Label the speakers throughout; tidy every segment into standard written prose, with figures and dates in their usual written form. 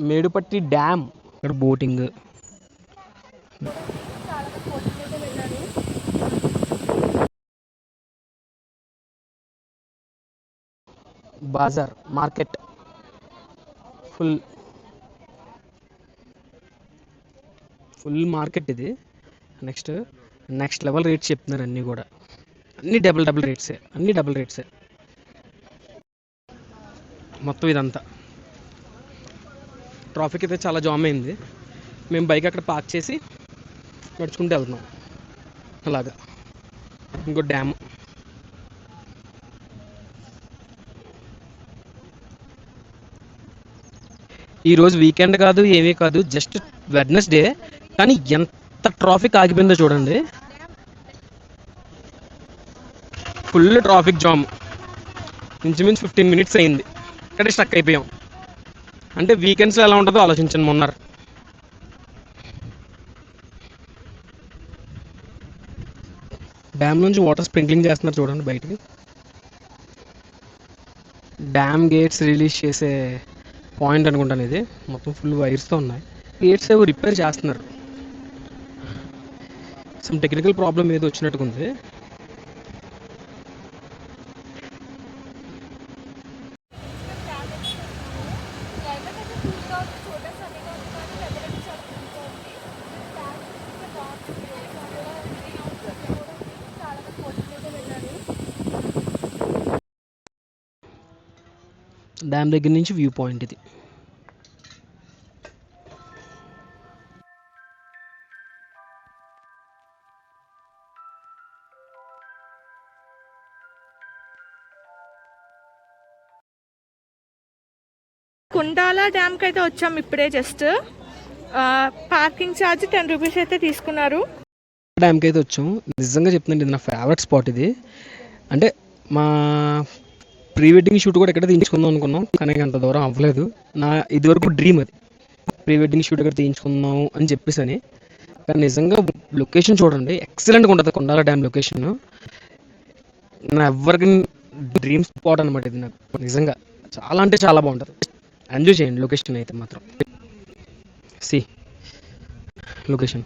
Speaker 1: మేడుపట్టి dam, ఇక్కడ boating. బాజార్ market full market ఇది. Next level rates చెప్తున్నారు అన్నీ కూడా. అన్నీ డబుల్ రేట్సే మొత్తం. ఇదంతా ట్రాఫిక్ అయితే చాలా జామ్ అయింది. మేము బైక్ అక్కడ పార్క్ చేసి నడుచుకుంటూ వెళ్తున్నాం. అలాగా ఇంకో డ్యామ్. ఈరోజు వీకెండ్ కాదు, ఏమీ కాదు, జస్ట్ వెడ్నెస్డే, కానీ ఎంత ట్రాఫిక్ ఆగిపోయిందో చూడండి. Full traffic jam. ఇంచుమించు 15 minutes అయింది, ఇక్కడే స్టక్ అయిపోయాం. అంటే వీకెండ్స్లో ఎలా ఉంటుందో ఆలోచించండి. మొన్న డ్యామ్ నుంచి వాటర్ స్ప్రింక్లింగ్ చేస్తున్నారు చూడండి బయటికి. డ్యామ్ గేట్స్ రిలీజ్ చేసే పాయింట్ అనుకుంటాను ఇది. మొత్తం ఫుల్ వైర్స్తో ఉన్నాయి. గేట్స్ ఏవో రిపేర్ చేస్తున్నారు. సమ్ టెక్నికల్ ప్రాబ్లం ఏదో వచ్చినట్టుగా ఉంది. డ్యామ్ దగ్గర నుంచి వ్యూ పాయింట్ ఇది.
Speaker 2: కుండాల డ్యామ్కి అయితే వచ్చాము ఇప్పుడే. జస్ట్ పార్కింగ్ ఛార్జ్ 10 rupees అయితే తీసుకున్నారు.
Speaker 1: డ్యామ్కి అయితే వచ్చాం. నిజంగా చెప్తున్నాను, ఇది నా ఫేవరెట్ స్పాట్ ఇది. అంటే మా ప్రీ వెడ్డింగ్ షూట్ కూడా ఎక్కడ తీయించుకుందాం అనుకున్నాం, కానీ అంత దూరం అవ్వలేదు. నా ఇదివరకు డ్రీమ్ అది, ప్రీ వెడ్డింగ్ షూట్ ఎక్కడ తీయించుకుందాం అని చెప్పేసి. కానీ నిజంగా లొకేషన్ చూడండి, ఎక్సలెంట్గా ఉంటుంది కొండాల డ్యామ్ లొకేషన్. నా ఎవరికి డ్రీమ్ స్పాట్ అనమాట ఇది. నాకు నిజంగా చాలా అంటే చాలా బాగుంటుంది. ఎంజాయ్ చేయండి లొకేషన్ అయితే మాత్రం. లొకేషన్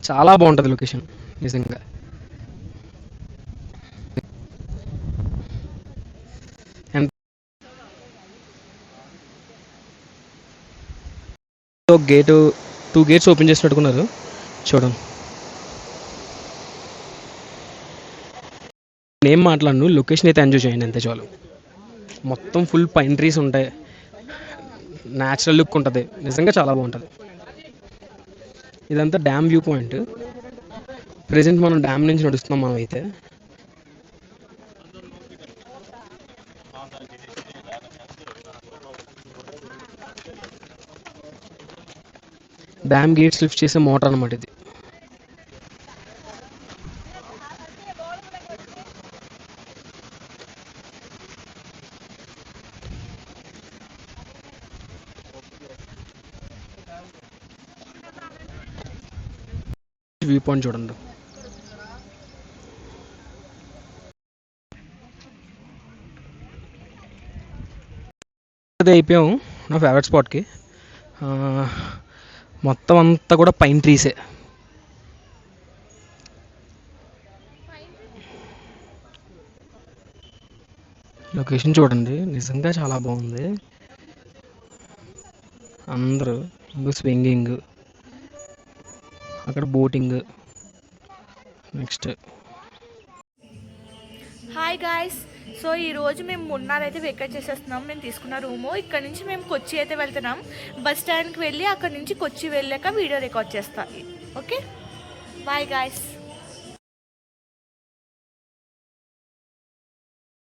Speaker 1: చాలా బాగుంటుంది లొకేషన్ నిజంగా. గేటు 2 gates ఓపెన్ చేసి పెట్టుకున్నారు చూడండి. నేను మాట్లాడను, లొకేషన్ అయితే ఎంజాయ్ చేయండి అంతే చాలు. మొత్తం ఫుల్ పైన్ ట్రీస్ ఉంటాయి, న్యాచురల్ లుక్ ఉంటుంది, నిజంగా చాలా బాగుంటుంది. ఇదంతా డ్యామ్ వ్యూ పాయింట్. ప్రెజెంట్ మనం డ్యామ్ నుంచి నడుస్తున్నాం. మనం అయితే డ్యామ్ గేట్స్ లిఫ్ట్ చేసే మోటార్ అనమాట ఇది. వ్యూ పాయింట్ చూడండి. అదే అయిపోయాము నా ఫేవరెట్ స్పాట్కి. మొత్తం అంతా కూడా పైన్ ట్రీసే. లొకేషన్ చూడండి, నిజంగా చాలా బాగుంది. అందరూ స్వింగింగ్, అక్కడ boating. Next
Speaker 2: hi guys, so ఈరోజు మేము మున్నార్ అయితే వెకేట్ చేసేస్తున్నాం. మేము తీసుకున్న రూము. ఇక్కడ నుంచి మేము కొచ్చి అయితే వెళ్తున్నాం. బస్ స్టాండ్కి వెళ్ళి అక్కడ నుంచి కొచ్చి వెళ్ళాక వీడియో రికార్డ్ చేస్తాం. Okay, bye guys.